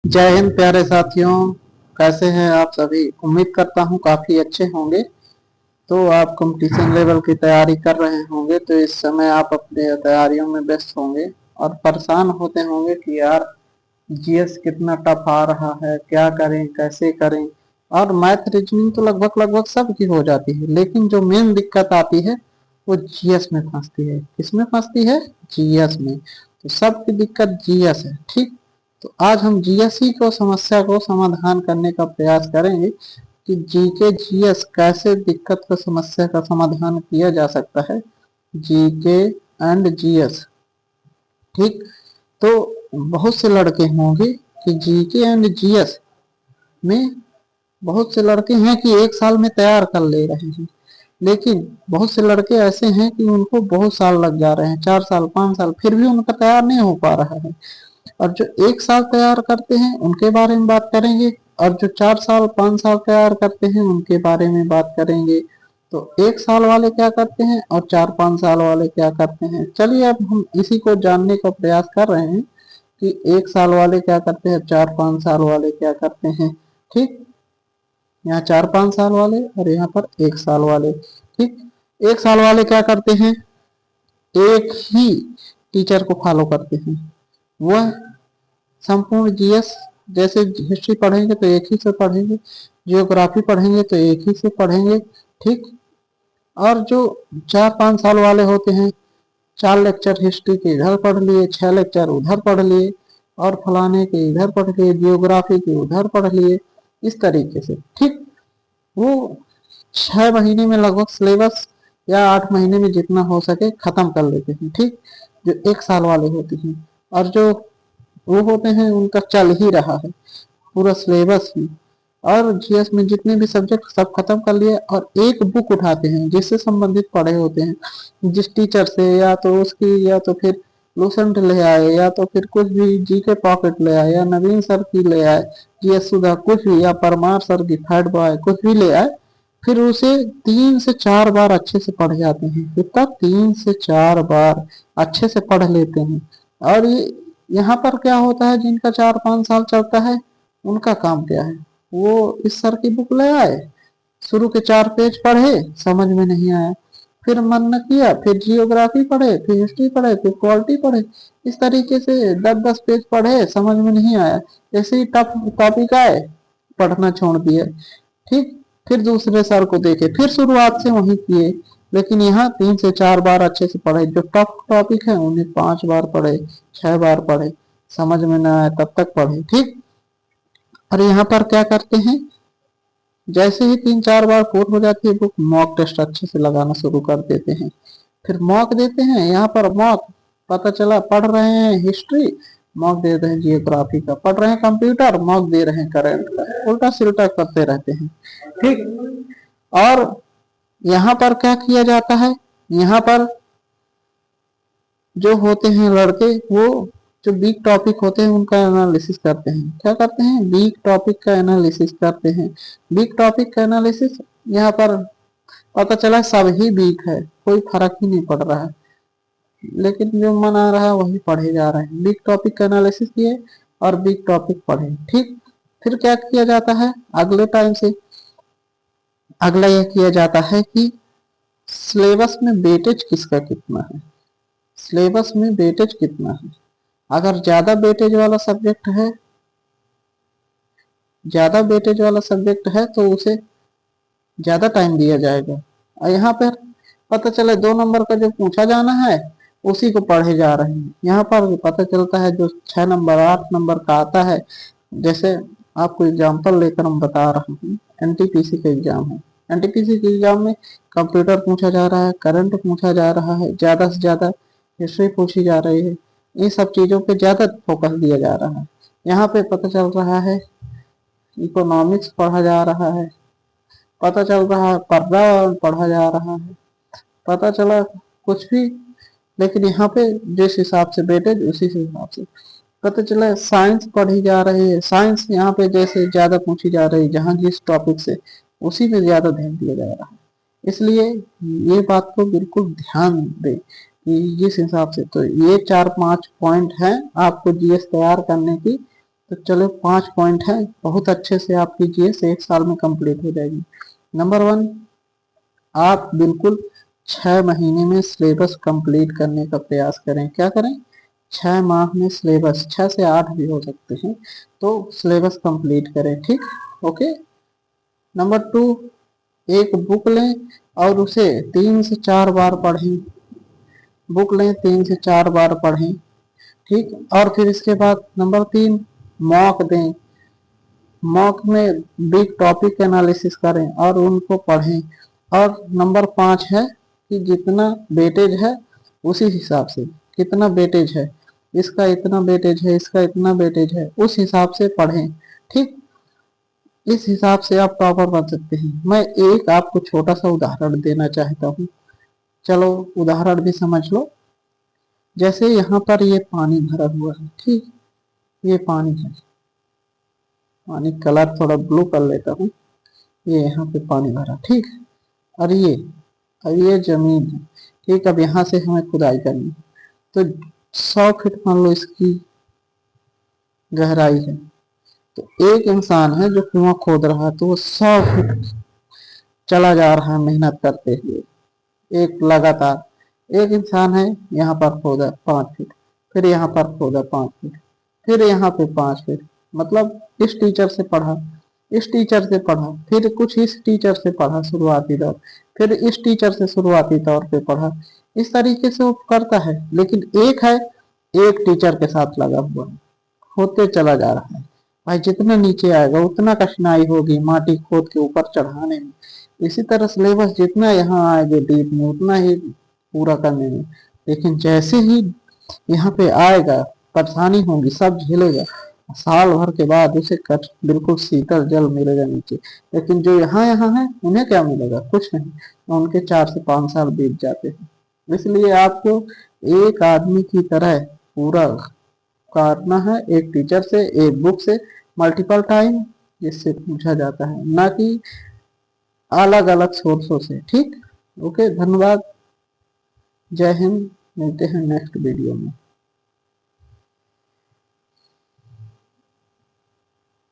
जय हिंद प्यारे साथियों। कैसे हैं आप सभी? उम्मीद करता हूं काफी अच्छे होंगे। तो आप कंपटीशन लेवल की तैयारी कर रहे होंगे, तो इस समय आप अपने तैयारियों में व्यस्त होंगे और परेशान होते होंगे कि यार जीएस कितना टफ आ रहा है, क्या करें कैसे करें। और मैथ रीजनिंग तो लगभग लगभग सबकी हो जाती है, लेकिन जो मेन दिक्कत आती है वो जीएस में फंसती है। किसमें फंसती है? जीएस में। तो सबकी दिक्कत जीएस है, ठीक। तो आज हम जीएसई को समस्या को समाधान करने का प्रयास करेंगे कि जीके जीएस कैसे दिक्कत को समस्या का समाधान किया जा सकता है। जीके एंड जीएस, ठीक। तो बहुत से लड़के होंगे कि जीके एंड जीएस में बहुत से लड़के हैं कि एक साल में तैयार कर ले रहे हैं, लेकिन बहुत से लड़के ऐसे हैं कि उनको बहुत साल लग जा रहे हैं, 4 साल 5 साल, फिर भी उनका तैयार नहीं हो पा रहा है। और जो एक साल तैयार करते हैं उनके बारे में बात करेंगे, और जो 4 साल 5 साल तैयार करते हैं उनके बारे में बात करेंगे। तो एक साल वाले क्या करते हैं और 4 5 साल वाले क्या करते हैं, चलिए अब हम इसी को जानने का प्रयास कर रहे हैं कि एक साल वाले क्या करते हैं, 4 5 साल वाले क्या करते हैं, ठीक। यहाँ 4 5 साल वाले और यहाँ पर एक साल वाले, ठीक। एक साल वाले क्या करते हैं, एक ही टीचर को फॉलो करते हैं। वह संपूर्ण जीएस, जैसे हिस्ट्री पढ़ेंगे तो एक ही से पढ़ेंगे, जियोग्राफी पढ़ेंगे तो एक ही से पढ़ेंगे, ठीक। और जो 4 5 साल वाले होते हैं, 4 लेक्चर हिस्ट्री के इधर पढ़ लिए, 6 लेक्चर उधर पढ़ लिए, और फलाने के इधर पढ़ लिए, जियोग्राफी के उधर पढ़ लिए, इस तरीके से, ठीक। वो 6 महीने में लगभग सिलेबस या 8 महीने में जितना हो सके खत्म कर लेते हैं, ठीक। जो एक साल वाले होते हैं, और जो वो होते हैं उनका चल ही रहा है पूरा सिलेबस ही, और जीएस में जितने भी सब्जेक्ट सब खत्म कर लिए, और एक बुक उठाते हैं जिससे संबंधित पढ़े होते हैं, जिस टीचर से, या तो उसकी, या तो फिर लूसेंट ले आए, या तो फिर कुछ भी जीके पॉकेट ले आए, या नवीन सर की ले आए, जीएस सुधा कुछ भी, या परमार सर की थर्ड बॉय कुछ भी ले आए, फिर उसे 3 से 4 बार अच्छे से पढ़ जाते हैं। कितना? 3 से 4 बार अच्छे से पढ़ लेते हैं। और ये यहाँ पर क्या होता है, जिनका 4 5 साल चलता है उनका काम क्या है, वो इस सर की बुक ले आए, शुरू के 4 पेज पढ़े, समझ में नहीं आया, फिर मन न किया, फिर जियोग्राफी पढ़े, फिर हिस्ट्री पढ़े, फिर क्वालिटी पढ़े, इस तरीके से 10 10 पेज पढ़े, समझ में नहीं आया, जैसे ही टफ टॉपिक आए पढ़ना छोड़ दिए, ठीक। फिर दूसरे सर को देखे, फिर शुरुआत से वही किए। लेकिन यहाँ 3 से 4 बार अच्छे से पढ़े, जो टफ टॉपिक है उन्हें 5 बार पढ़े, 6 बार पढ़े, समझ में ना आए तब तक पढ़े, ठीक। और यहाँ पर क्या करते हैं, जैसे ही 3 4 बार पूर्ण हो जाती है बुक, मॉक टेस्ट अच्छे से लगाना शुरू कर देते हैं। फिर मॉक देते हैं, यहाँ पर मॉक, पता चला पढ़ रहे हैं हिस्ट्री, मॉक दे रहे हैं जियोग्राफी का, पढ़ रहे हैं कंप्यूटर, मॉक दे रहे हैं करंट का, उल्टा सिल्टा करते रहते हैं, ठीक। और यहाँ पर क्या किया जाता है, यहाँ पर जो होते हैं लड़के, वो जो वीक टॉपिक होते हैं उनका एनालिसिस करते हैं। क्या करते हैं? वीक टॉपिक का एनालिसिस करते हैं। वीक टॉपिक का एनालिसिस, यहाँ पर पता चला सब ही वीक है, कोई फर्क ही नहीं पड़ रहा है, लेकिन जो मन आ रहा है वही पढ़े जा रहे हैं। वीक टॉपिक का एनालिसिस किए और वीक टॉपिक पढ़े, ठीक। फिर क्या किया जाता है अगले टाइम से, अगला यह किया जाता है कि सिलेबस में वेटेज किसका कितना है, सिलेबस में वेटेज कितना है। अगर ज्यादा वेटेज वाला सब्जेक्ट है तो उसे ज्यादा टाइम दिया जाएगा। और यहाँ पर पता चले 2 नंबर का जो पूछा जाना है उसी को पढ़े जा रहे हैं। यहाँ पर पता चलता है जो 6 नंबर 8 नंबर का आता है, जैसे आपको एग्जाम्पल लेकर हम बता रहा हूँ, एनटीपीसी का एग्जाम है। एनटीपीसी के एग्जाम में कंप्यूटर पूछा जा रहा है, करंट पूछा जा रहा है, ज्यादा से ज्यादा हिस्ट्री पूछी जा रही है, इन सब चीजों पे ज्यादा फोकस दिया जा रहा है। यहाँ पे पता चल रहा है इकोनॉमिक्स पढ़ा जा रहा है, पता चल रहा है पर्यावरण पढ़ा जा रहा है, पता चला कुछ भी, लेकिन यहाँ पे जिस हिसाब से वेटेज उसी हिसाब से पता चला साइंस पढ़ी जा रही है। साइंस यहाँ पे जैसे ज्यादा पूछी जा रही है, जहाँ जिस टॉपिक से उसी पे ज्यादा ध्यान दिया जा रहा है। इसलिए ये बात को बिल्कुल ध्यान दे कि जिस हिसाब से, तो ये 4 5 पॉइंट हैं आपको जीएस तैयार करने की, तो चलो 5 पॉइंट है, बहुत अच्छे से आप कीजिए, से 1 साल में कंप्लीट हो जाएगी। नंबर 1, आप बिल्कुल 6 महीने में सिलेबस कंप्लीट करने का प्रयास करें। क्या करें? 6 माह में सिलेबस, 6 से 8 भी हो सकते हैं, तो सिलेबस कंप्लीट करें। ठीक, ओके। नंबर 2, एक बुक लें और उसे 3 से 4 बार पढ़ें। बुक लें, 3 से 4 बार पढ़ें। ठीक, और फिर इसके बाद नंबर 3, मॉक दें। मॉक में बिग टॉपिक एनालिसिस करें और उनको पढ़ें। और नंबर 5 है कि जितना वेटेज है उसी हिसाब से, कितना वेटेज है, इसका इतना वेटेज है, इसका इतना वेटेज है, उस हिसाब से पढ़ें। ठीक, इस हिसाब से आप टॉपर बन सकते हैं। मैं एक आपको छोटा सा उदाहरण देना चाहता हूँ, चलो उदाहरण भी समझ लो। जैसे यहाँ पर ये पानी भरा हुआ है, ठीक, ये पानी है, पानी कलर थोड़ा ब्लू कर लेता हूँ, ये यहाँ पे पानी भरा, ठीक। और ये जमीन है, ठीक। अब यहाँ से हमें खुदाई करनी है, तो 100 फीट मान लो इसकी गहराई है। तो एक इंसान है जो कुआं खोद रहा है, तो वो 100 फीट चला जा रहा है मेहनत करते हुए, एक लगातार। एक इंसान है, यहाँ पर खोदा 5 फीट, फिर यहाँ पर खोदा 5 फीट, फिर यहाँ पे 5 फीट। मतलब इस टीचर से पढ़ा, इस टीचर से पढ़ा, फिर कुछ इस टीचर से पढ़ा शुरुआती दौर, फिर इस टीचर से शुरुआती तौर पे पढ़ा। इस तरीके से वो करता है। लेकिन एक है, एक टीचर के साथ लगा हुआ है, होते चला जा रहा है। भाई जितना नीचे आएगा उतना कठिनाई होगी माटी खोद के ऊपर चढ़ाने में। इसी तरह सिलेबस जितना यहाँ आएगा डीप में उतना ही पूरा करने में। लेकिन जैसे ही यहाँ पे आएगा परेशानी होगी, सब झेलेगा, साल भर के बाद उसे कट बिल्कुल शीतल जल मिलेगा नीचे। लेकिन जो यहाँ यहाँ है उन्हें क्या मिलेगा? कुछ नहीं, उनके 4 से 5 साल बीत जाते हैं। इसलिए आपको एक आदमी की तरह पूरा करना है, एक टीचर से, एक बुक से, मल्टीपल टाइम, जिससे पूछा जाता है, ना कि अलग अलग सोर्सों से। ठीक, ओके, धन्यवाद, जय हिंद, मिलते हैं नेक्स्ट वीडियो में।